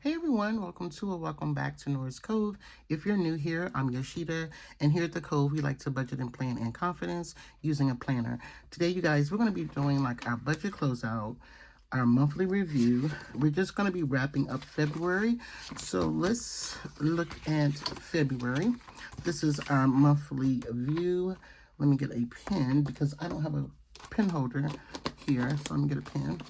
Hey everyone, welcome to or welcome back to Noras Cove. If you're new here, I'm Yoshida, and here at the Cove, we like to budget and plan in confidence using a planner. Today, you guys, we're going to be doing like our budget closeout, our monthly review. We're just going to be wrapping up February. So let's look at February. This is our monthly view. Let me get a pen because I don't have a pen holder here, so let me get a pen.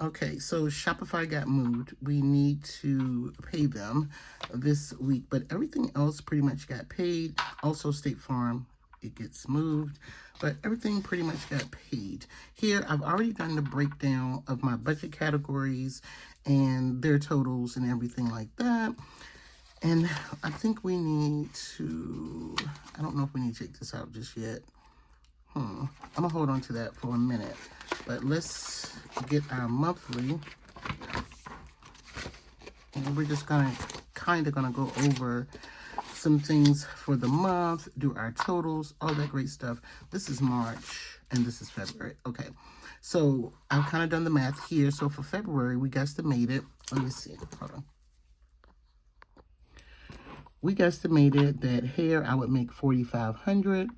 Okay, so Shopify got moved. We need to pay them this week, but everything else pretty much got paid. Also, State Farm, it gets moved, but everything pretty much got paid. Here, I've already done the breakdown of my budget categories and their totals and everything like that. And I think we need to, I don't know if we need to take this out just yet. I'm gonna hold on to that for a minute, but let's get our monthly, and we're just gonna kind of go over some things for the month, do our totals, all that great stuff. This is March and this is February. Okay, so I've kind of done the math here. So for February, we guesstimated, let me see, hold on. We guesstimated that hair I would make $4,500.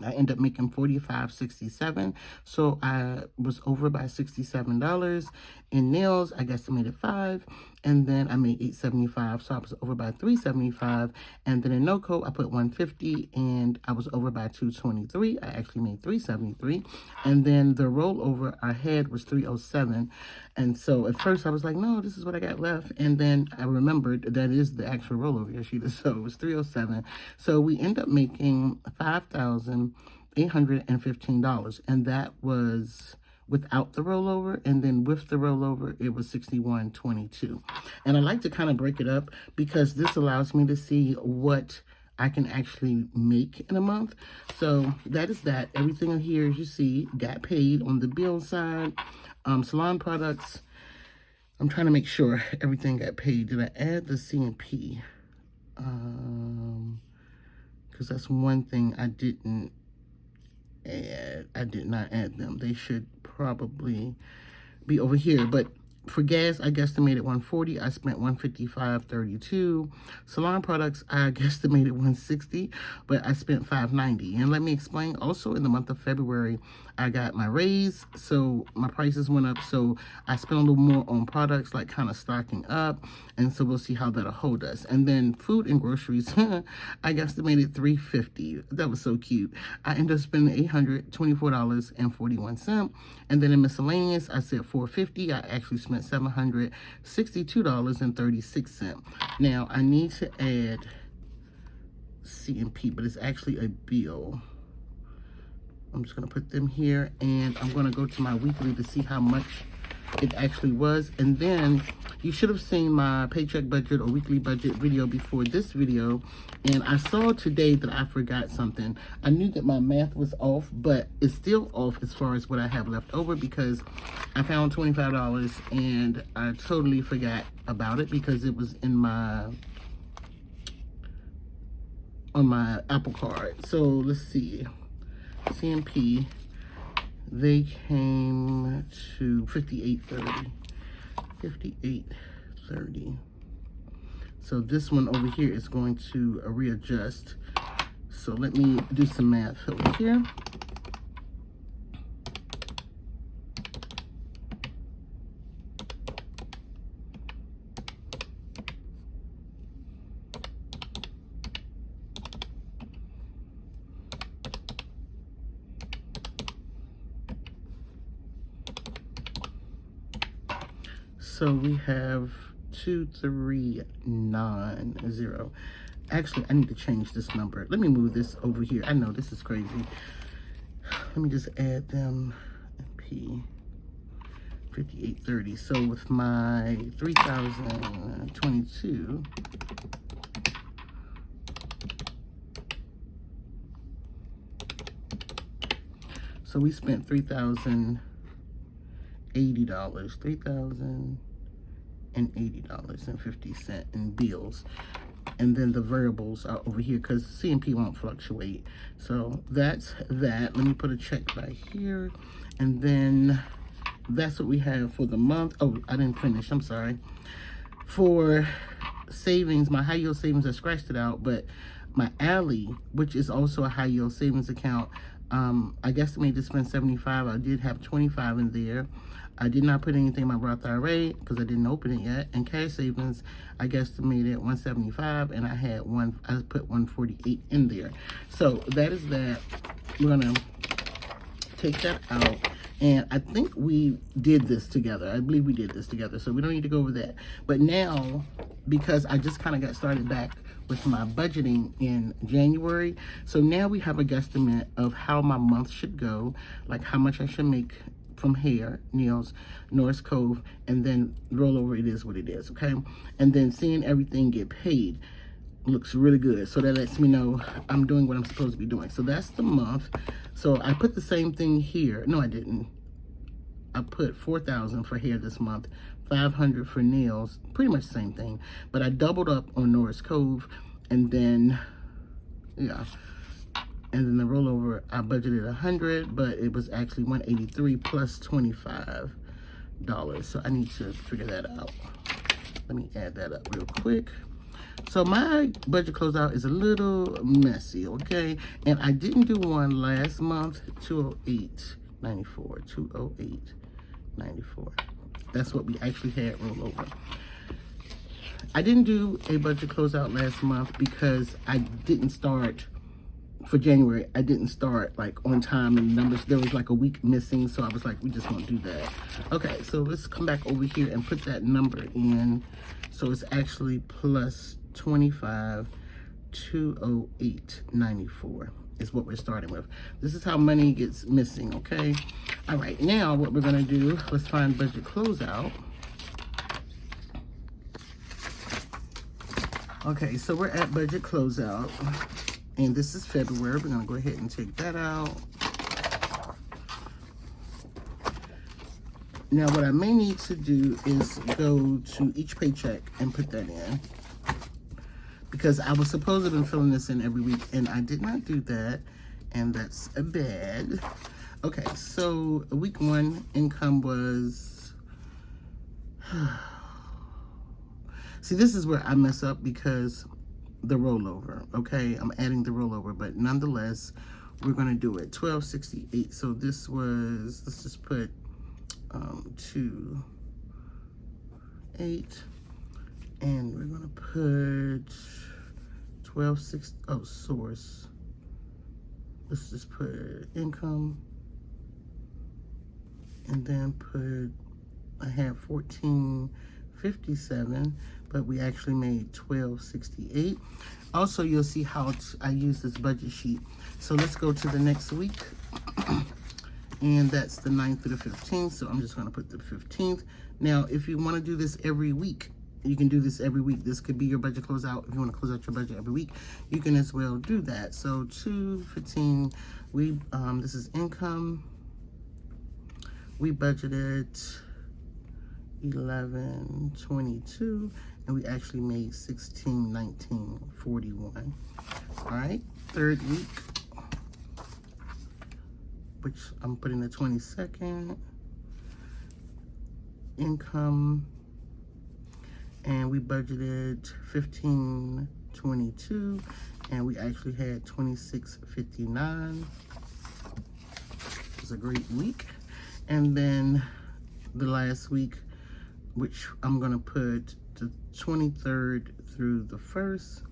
I ended up making $45.67, so I was over by $67. In nails, I guesstimated $5, and then I made $8.75, so I was over by $3.75. And then in no coat, I put $150, and I was over by $223. I actually made $3.73, and then the rollover I had was $3.07. And so at first I was like, no, this is what I got left, and then I remembered that is the actual rollover, Yoshida. So it was $3.07. So we end up making $5,815, and that was without the rollover, and then with the rollover it was $61.22. And I like to kind of break it up because this allows me to see what I can actually make in a month. So that is that. Everything here, as you see, got paid on the bill side. Salon products, I'm trying to make sure everything got paid. Did I add the C&P? Because that's one thing I didn't add. I did not add them. They should probably be over here. But for gas, I guesstimated $140. I spent $155.32. Salon products, I guesstimated $160, but I spent $590. And let me explain. Also, in the month of February, I got my raise, so my prices went up. So I spent a little more on products, like kind of stocking up. And so we'll see how that'll hold us. And then food and groceries, I guesstimated $350. That was so cute. I ended up spending $824.41. And then in miscellaneous, I said $450. I actually spent $762.36. Now, I need to add C&P, but it's actually a bill. I'm just going to put them here, and I'm going to go to my weekly to see how much it actually was. And then you should have seen my paycheck budget or weekly budget video before this video, and I saw today that I forgot something. I knew that my math was off, but it's still off as far as what I have left over, because I found $25 and I totally forgot about it because it was in on my Apple Card. So let's see. C&P, they came to $58.30. $58.30. So this one over here is going to readjust. So let me do some math over here. So we have 2390. Actually, I need to change this number. Let me move this over here. I know this is crazy. Let me just add them. P 5830. So with my 3022, so we spent $3,080. $3,080.50 in bills. and then the variables are over here because C&P won't fluctuate. So that's that. Let me put a check right here, and then that's what we have for the month. Oh, I didn't finish, I'm sorry. For savings, my high yield savings, I scratched it out, but my Ally, which is also a high yield savings account, I guesstimated to spend $75. I did have $25 in there. I did not put anything in my Roth IRA because I didn't open it yet. And cash savings, I guesstimated $175, and I put $148 in there. So that is that. We're gonna take that out. And I think we did this together. I believe we did this together, so we don't need to go over that. But now, because I just kind of got started back with my budgeting in January, so now we have a guesstimate of how my month should go, like how much I should make from hair, nails, Noras Cove, and then rollover, it is what it is, okay? And then seeing everything get paid looks really good. So that lets me know I'm doing what I'm supposed to be doing. So that's the month. So I put the same thing here. No, I didn't. I put $4,000 for hair this month, $500 for nails, pretty much the same thing. But I doubled up on Noras Cove, and then, yeah. And then the rollover, I budgeted $100, but it was actually $183 plus $25. So I need to figure that out. Let me add that up real quick. So my budget closeout is a little messy, okay? And I didn't do one last month, $208.94, $208.94. That's what we actually had rollover. I didn't do a budget closeout last month because I didn't start, for January, I didn't start like on time, and numbers, there was like a week missing, so I was like, we just won't do that. Okay, so let's come back over here and put that number in. So it's actually plus 25, 208.94 is what we're starting with. This is how money gets missing, okay? All right, now what we're gonna do, let's find budget closeout. Okay, so we're at budget closeout, and this is February. We're gonna go ahead and take that out. Now what I may need to do is go to each paycheck and put that in, because I was supposed to have been filling this in every week, and I did not do that, and that's bad. Okay, so week 1 income was, see, this is where I mess up because the rollover, okay? I'm adding the rollover, but nonetheless, we're gonna do it. $12.68, so this was, let's just put 2.8, and we're gonna put 12.6, oh, source. Let's just put income, and then put, I have 14.57, but we actually made 12.68. Also, you'll see how I use this budget sheet. So let's go to the next week. And that's the 9th through the 15th. So I'm just gonna put the 15th. Now, if you wanna do this every week, you can do this every week. This could be your budget closeout. If you wanna close out your budget every week, you can as well do that. So 2/15, this is income. We budgeted 11.22, and we actually made 16.19.41. All right, third week, which I'm putting the 22nd, income, and we budgeted 15.22, and we actually had 26.59. It was a great week. And then the last week, which I'm gonna put the 23rd through the 1st,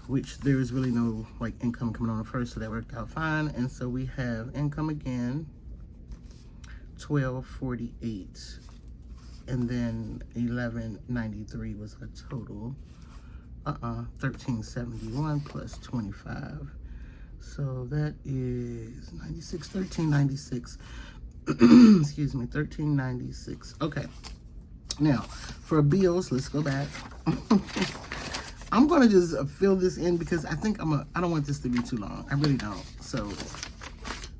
which there is really no like income coming on the 1st, so that worked out fine. And so we have income again, 12.48, and then 11.93 was a total, 13.71 plus 25. So that is 96, 13.96. Excuse me, 13.96. Okay. Now, for bills, let's go back. I'm gonna just fill this in because I think I don't want this to be too long. I really don't. So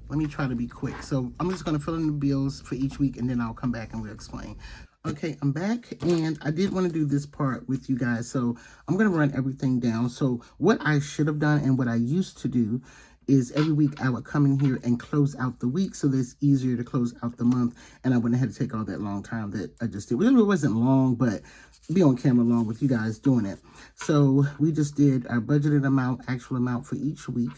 let me try to be quick. So I'm just gonna fill in the bills for each week, and then I'll come back and we'll explain. Okay, I'm back, and I did want to do this part with you guys, so I'm going to run everything down. So what I should have done and what I used to do is every week I would come in here and close out the week, so that it's easier to close out the month, and I wouldn't have to take all that long time that I just did. Well, it wasn't long, but be on camera long with you guys doing it. So we just did our budgeted amount, actual amount for each week.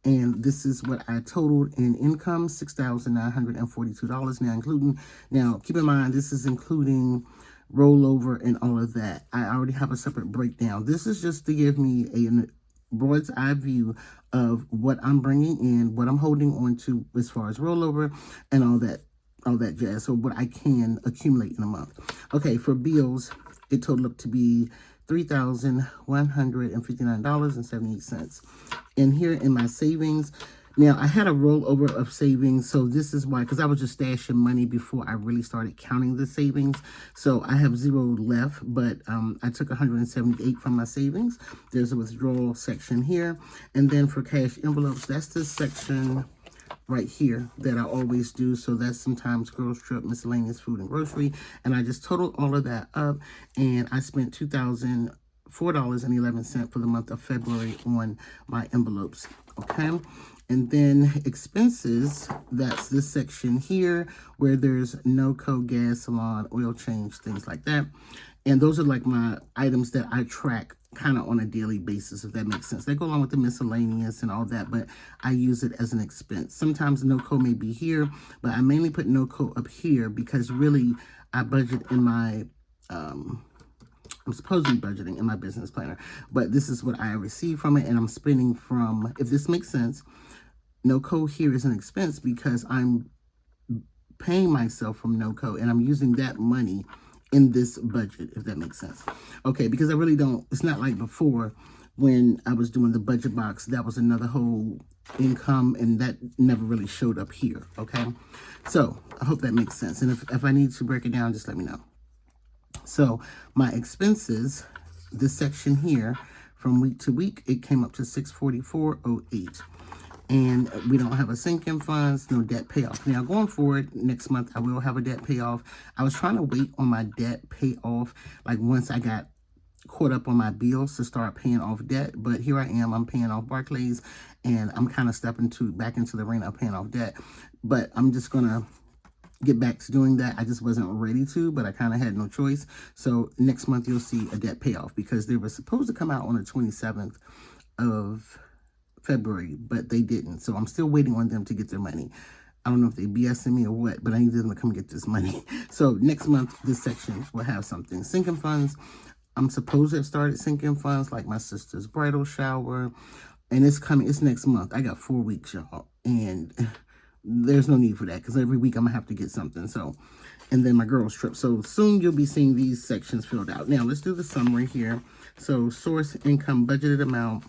And this is what I totaled in income, $6,942 now, keep in mind, this is including rollover and all of that. I already have a separate breakdown. This is just to give me a broad's eye view of what I'm bringing in, what I'm holding on to as far as rollover and all that jazz. So what I can accumulate in a month. Okay, for bills, it totaled up to be $3,159.78. And here in my savings, now I had a rollover of savings, so this is why, because I was just stashing money before I really started counting the savings. So I have zero left, but I took 178 from my savings. There's a withdrawal section here. And then for cash envelopes, that's this section right here that I always do. So that's sometimes girls trip, miscellaneous food and grocery. And I just totaled all of that up, and I spent $2,004.11 for the month of February on my envelopes. Okay. And then expenses, that's this section here where there's NoCo, gas, salon, oil change, things like that. And those are like my items that I track kind of on a daily basis, if that makes sense. They go along with the miscellaneous and all that, but I use it as an expense. Sometimes NoCo may be here, but I mainly put NoCo up here because really I budget in my, I'm supposed to be budgeting in my business planner, but this is what I receive from it, and I'm spending from, if this makes sense, NoCo here is an expense because I'm paying myself from NoCo, and I'm using that money in this budget, if that makes sense. Okay, because I really don't, it's not like before when I was doing the budget box, that was another whole income, and that never really showed up here, okay? So, I hope that makes sense. And if I need to break it down, just let me know. So, my expenses, this section here, from week to week, it came up to $644.08. And we don't have a sinking funds, no debt payoff. Now, going forward, next month, I will have a debt payoff. I was trying to wait on my debt payoff, like once I got caught up on my bills to start paying off debt. But here I am, I'm paying off Barclays, and I'm kind of stepping back into the arena of paying off debt. But I'm just going to get back to doing that. I just wasn't ready to, but I kind of had no choice. So next month, you'll see a debt payoff because they were supposed to come out on the 27th of February, but they didn't. So I'm still waiting on them to get their money. I don't know if they BSing me or what, but I need them to come get this money. So next month, this section will have something. Sinking funds. I'm supposed to have started sinking funds, like my sister's bridal shower. And it's coming. It's next month. I got 4 weeks, y'all. And there's no need for that because every week I'm going to have to get something. So, and then my girls trip. So soon you'll be seeing these sections filled out. Now, let's do the summary here. So source, income, budgeted amount.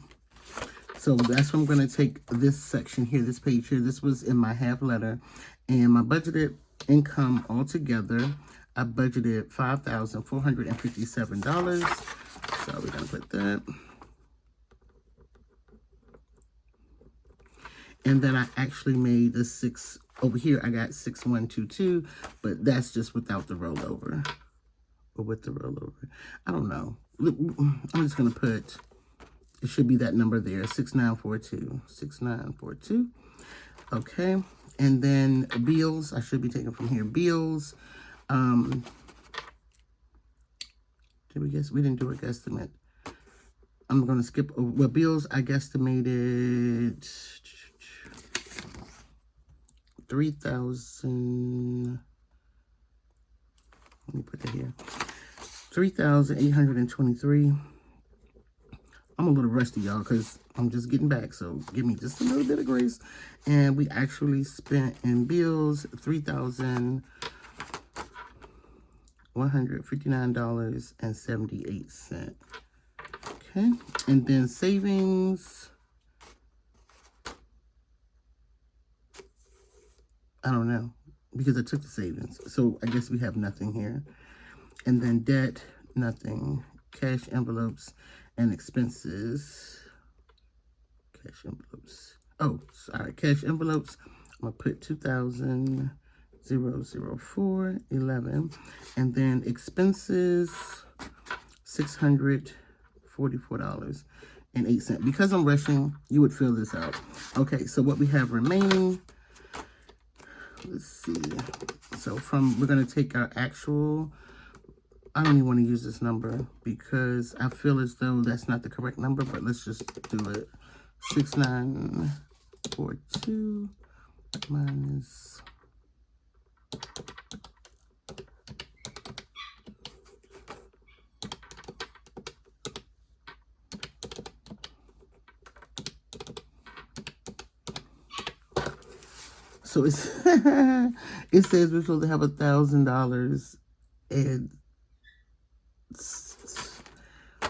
So that's what I'm going to take this section here, this page here. This was in my half letter. And my budgeted income altogether, I budgeted $5,457. So we're going to put that. And then I actually made the over here I got 6122, but that's just without the rollover. Or with the rollover. I don't know. I'm just going to put, it should be that number there, 6942. 6942. Okay. And then bills, I should be taking from here. Bills. Did we guess? We didn't do a guesstimate. I'm going to skip over. Well, bills, I guesstimated 3,000. Let me put it here. 3,823. I'm a little rusty, y'all, because I'm just getting back. So give me just a little bit of grace. And we actually spent in bills $3,159.78. Okay. And then savings. I don't know, because I took the savings. So I guess we have nothing here. And then debt, nothing. Cash envelopes and expenses. Cash envelopes. Oh, sorry. Cash envelopes. I'm going to put 2,000. 00411, and then expenses $644.08. Because I'm rushing, you would fill this out. Okay, so what we have remaining, let's see. So we're going to take our actual, I don't even want to use this number because I feel as though that's not the correct number, but let's just do it. 6942 minus so it's it says we're supposed to have $1,000 and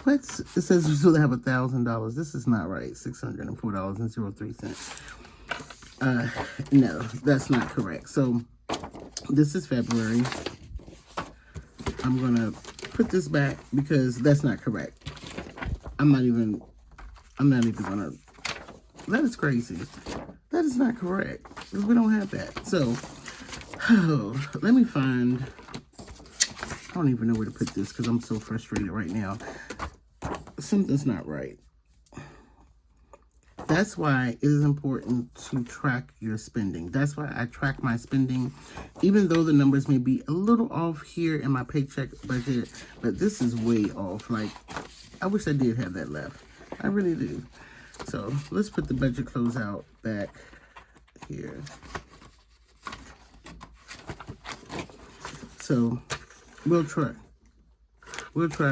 what? It says we're supposed to have $1,000. This is not right. $604.03. No, that's not correct. So this is February. I'm gonna put this back because that's not correct. I'm not even gonna. That is crazy. That is not correct. We don't have that. So, let me find. I don't even know where to put this because I'm so frustrated right now. Something's not right. That's why it is important to track your spending. That's why I track my spending, even though the numbers may be a little off here in my paycheck budget, but this is way off. Like, I wish I did have that left. I really do. So let's put the budget closeout back here. So we'll try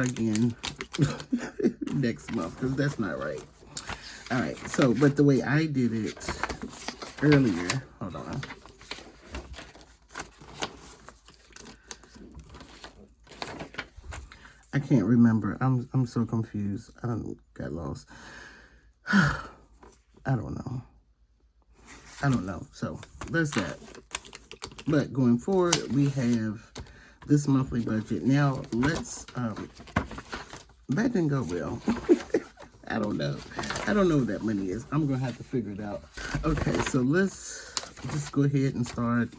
again next month because that's not right. All right, so, but the way I did it earlier, hold on. I can't remember. I'm so confused. I got lost. I don't know. So, that's that. But going forward, we have this monthly budget. Now, let's, that didn't go well. I don't know. I don't know what that money is. I'm going to have to figure it out. Okay, so let's just go ahead and start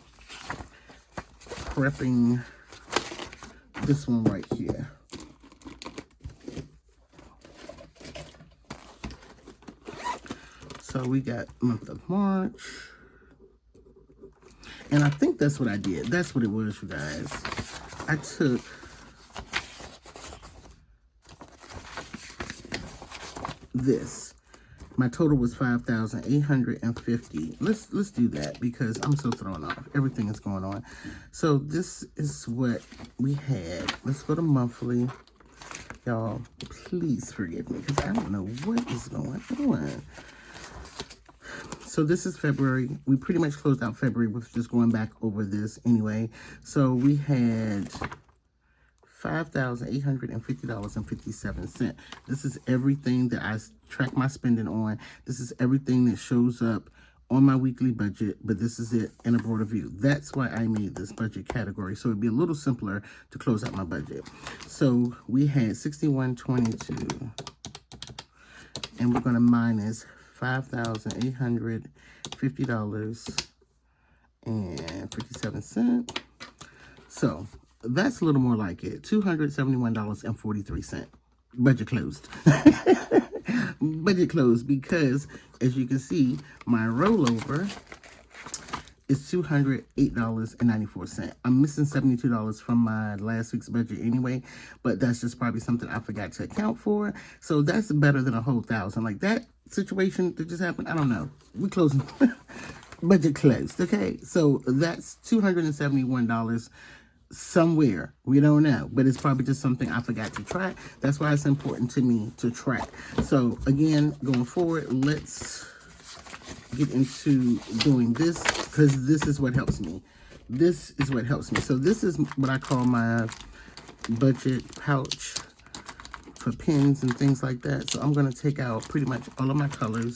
prepping this one right here. So we got month of March. And I think that's what I did. That's what it was, you guys. I took this. My total was $5,850. Let's do that because I'm so thrown off. Everything is going on. So this is what we had. Let's go to monthly. Y'all, please forgive me because I don't know what is going on. So this is February. We pretty much closed out February with just going back over this anyway. So we had $5,850.57. This is everything that I track my spending on. This is everything that shows up on my weekly budget, but this is it in a broader view. That's why I made this budget category, so it'd be a little simpler to close out my budget. So we had $61.22, and we're going to minus $5,850.57. So that's a little more like it. $271.43. Budget closed. Budget closed because, as you can see, my rollover is $208.94. I'm missing $72 from my last week's budget anyway, but that's just probably something I forgot to account for. So that's better than a whole $1,000. Like that situation that just happened, I don't know. We closing. Budget closed. Okay, so that's $271 somewhere. We don't know, but it's probably just something I forgot to track. That's why it's important to me to track. So again, going forward, let's get into doing this because this is what helps me. This is what helps me. So this is what I call my budget pouch for pens and things like that. So I'm going to take out pretty much all of my colors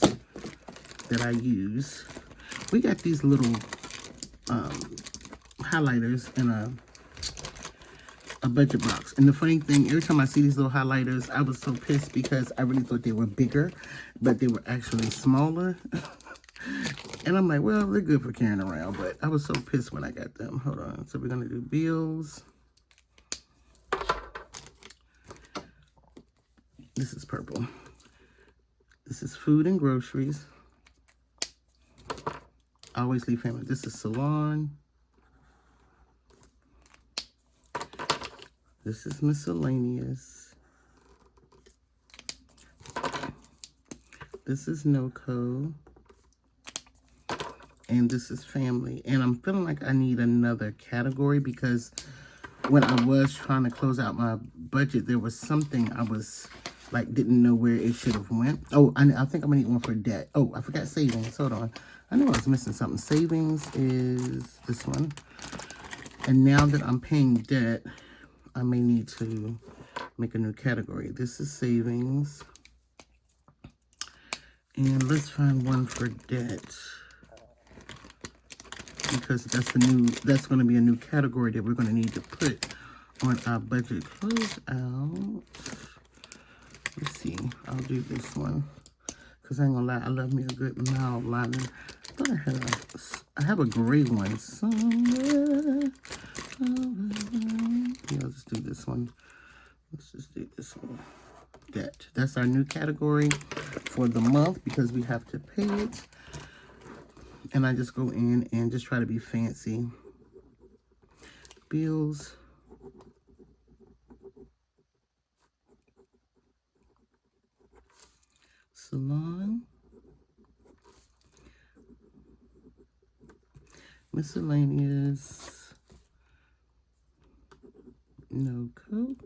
that I use. We got these little highlighters in a budget box. And the funny thing, every time I see these little highlighters, I was so pissed because I really thought they were bigger, but they were actually smaller. And I'm like, well, they're good for carrying around, but I was so pissed when I got them. Hold on. So we're going to do bills. This is purple. This is food and groceries. I always leave family. This is salon. This is miscellaneous. This is NOCO. And this is family. And I'm feeling like I need another category because when I was trying to close out my budget, there was something I was like, didn't know where it should have went. Oh, I think I'm gonna need one for debt. Oh, I forgot savings. Hold on. I knew I was missing something. Savings is this one. And now that I'm paying debt, I may need to make a new category. This is savings. And let's find one for debt. Because that's going to be a new category that we're going to need to put on our budget closeout. Let's see. I'll do this one. Because I ain't going to lie, I love me a good mild liner. I thought I have a gray one somewhere. Yeah, I'll just do this one. Let's just do this one. That's our new category for the month because we have to pay it. And I just go in and just try to be fancy. Bills. Salon. Miscellaneous. NOCO.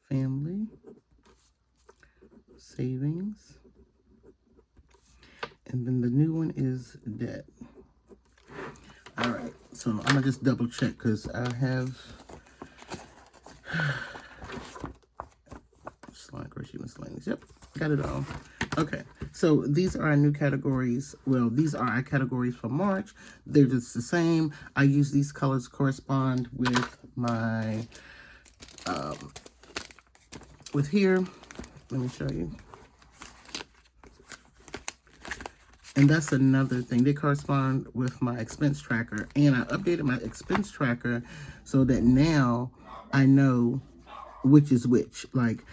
Family. Savings. And then the new one is debt. All right, so I'm gonna just double check because I have salon, grocery, miscellaneous. Yep, got it all. Okay, so these are our new categories. Well, these are our categories for March. They're just the same. I use these colors correspond with my with here. Let me show you. And that's another thing. They correspond with my expense tracker. And I updated my expense tracker so that now I know which is which. Like,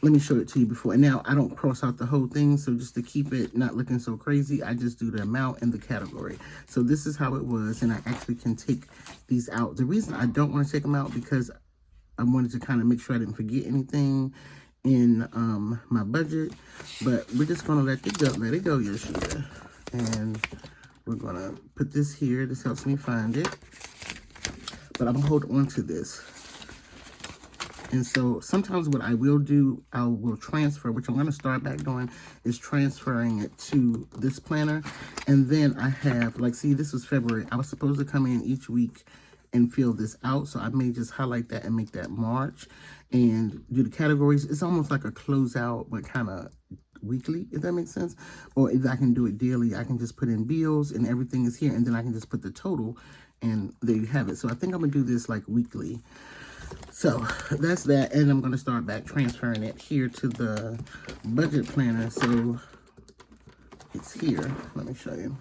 let me show it to you before. And now I don't cross out the whole thing. So just to keep it not looking so crazy, I just do the amount and the category. So this is how it was. And I actually can take these out. The reason I don't want to take them out because I wanted to kind of make sure I didn't forget anything in my budget, but we're just gonna let it go, Yoshida. And we're gonna put this here. This helps me find it, but I'm gonna hold on to this. And so sometimes what I will do, I will transfer, which I'm gonna start back doing, is transferring it to this planner. And then I have, like, see, this was February. I was supposed to come in each week and fill this out, so I may just highlight that and make that March and do the categories. It's almost like a closeout, but kind of weekly, if that makes sense. Or if I can do it daily, I can just put in bills and everything is here, and then I can just put the total, and there you have it. So I think I'm gonna do this like weekly. So that's that, and I'm gonna start back transferring it here to the budget planner. So it's here. Let me show you.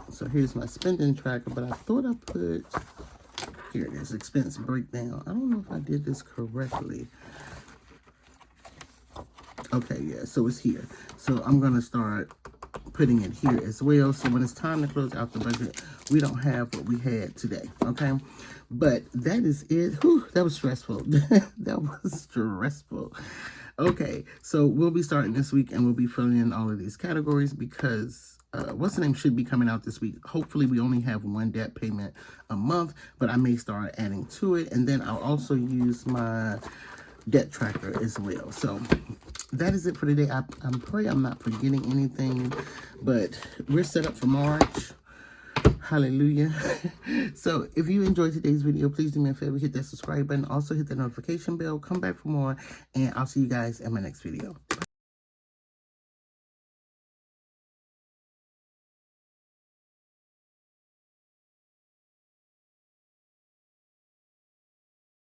So here's my spending tracker, but I thought I put, here it is, expense breakdown. I don't know if I did this correctly. Okay, yeah, so it's here. So I'm going to start putting it here as well. So when it's time to close out the budget, we don't have what we had today, okay? But that is it. Whew, that was stressful. That was stressful. Okay, so we'll be starting this week, and we'll be filling in all of these categories because what's the name should be coming out this week. Hopefully we only have one debt payment a month, but I may start adding to it. And then I'll also use my debt tracker as well. So that is it for today. I'm praying I'm not forgetting anything, but we're set up for March. Hallelujah. So if you enjoyed today's video, please do me a favor, hit that subscribe button. Also hit that notification bell. Come back for more, and I'll see you guys in my next video.